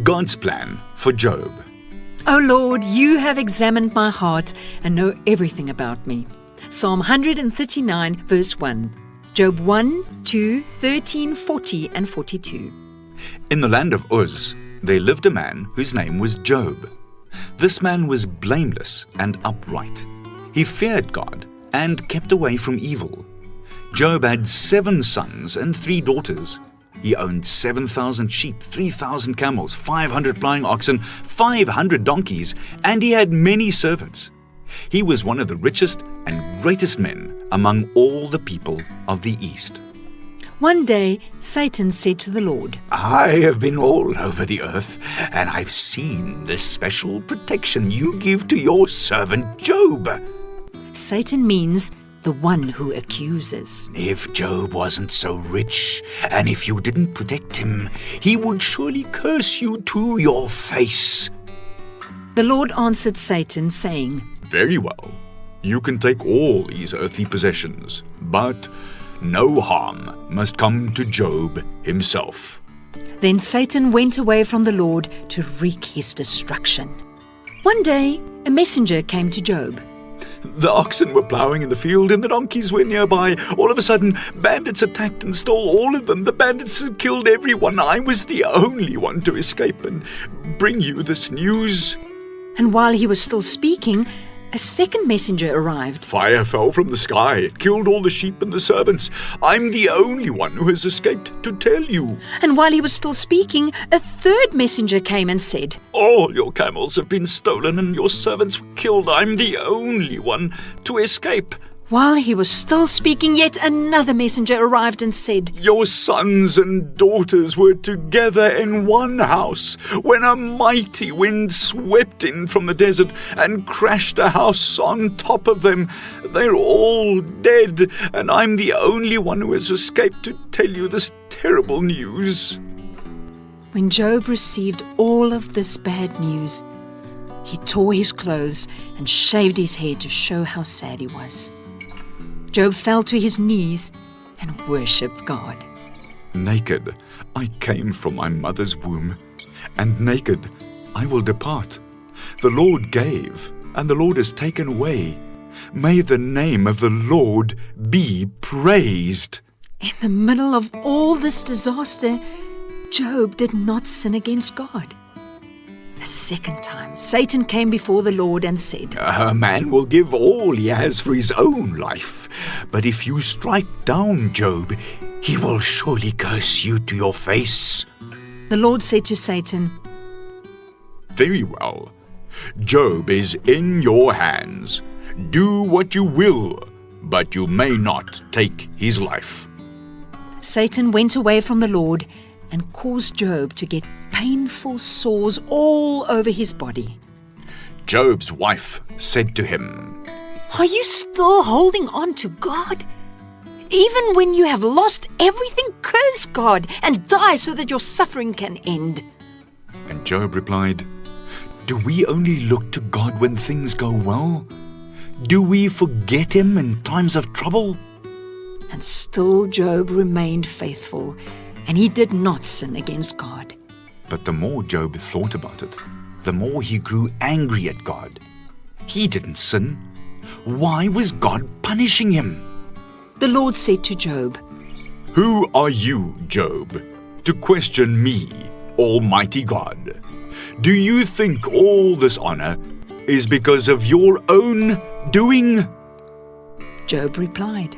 God's plan for Job. O Lord, you have examined my heart and know everything about me. Psalm 139, verse 1. Job 1, 2, 13, 40 and 42. In the land of Uz, there lived a man whose name was Job. This man was blameless and upright. He feared God and kept away from evil. Job had 7 sons and 3 daughters. He owned 7,000 sheep, 3,000 camels, 500 flying oxen, 500 donkeys, and he had many servants. He was one of the richest and greatest men among all the people of the East. One day, Satan said to the Lord, I have been all over the earth, and I've seen the special protection you give to your servant Job. Satan means the one who accuses. If Job wasn't so rich, and if you didn't protect him, he would surely curse you to your face. The Lord answered Satan, saying, Very well, you can take all these earthly possessions, but no harm must come to Job himself. Then Satan went away from the Lord to wreak his destruction. One day, a messenger came to Job. The oxen were ploughing in the field and the donkeys were nearby. All of a sudden, bandits attacked and stole all of them. The bandits had killed everyone. I was the only one to escape and bring you this news. And while he was still speaking, a second messenger arrived. Fire fell from the sky. It killed all the sheep and the servants. I'm the only one who has escaped to tell you. And while he was still speaking, a third messenger came and said, All your camels have been stolen and your servants were killed. I'm the only one to escape. While he was still speaking, yet another messenger arrived and said, Your sons and daughters were together in one house when a mighty wind swept in from the desert and crashed a house on top of them. They're all dead, and I'm the only one who has escaped to tell you this terrible news. When Job received all of this bad news, he tore his clothes and shaved his head to show how sad he was. Job fell to his knees and worshipped God. Naked I came from my mother's womb, and naked I will depart. The Lord gave, and the Lord has taken away. May the name of the Lord be praised. In the middle of all this disaster, Job did not sin against God. A second time, Satan came before the Lord and said, A man will give all he has for his own life, but if you strike down Job, he will surely curse you to your face. The Lord said to Satan, Very well. Job is in your hands. Do what you will, but you may not take his life. Satan went away from the Lord and caused Job to get painful sores all over his body. Job's wife said to him, Are you still holding on to God? Even when you have lost everything, curse God and die so that your suffering can end. And Job replied, Do we only look to God when things go well? Do we forget him in times of trouble? And still Job remained faithful, and he did not sin against God. But the more Job thought about it, the more he grew angry at God. He didn't sin. Why was God punishing him? The Lord said to Job, Who are you, Job, to question me, Almighty God? Do you think all this honor is because of your own doing? Job replied,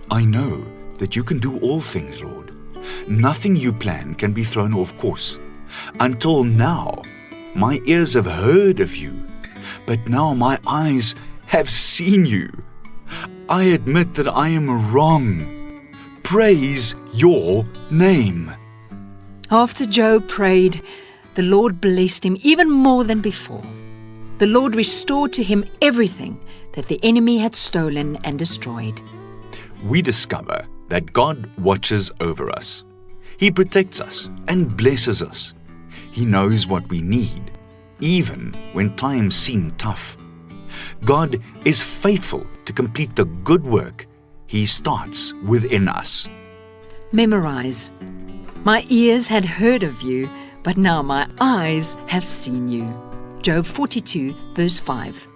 I know that you can do all things, Lord. Nothing you plan can be thrown off course. Until now, my ears have heard of you, but now my eyes have seen you. I admit that I am wrong. Praise your name. After Job prayed, the Lord blessed him even more than before. The Lord restored to him everything that the enemy had stolen and destroyed. We discover that God watches over us. He protects us and blesses us. He knows what we need, even when times seem tough. God is faithful to complete the good work He starts within us. Memorize. My ears had heard of you, but now my eyes have seen you. Job 42, verse 5.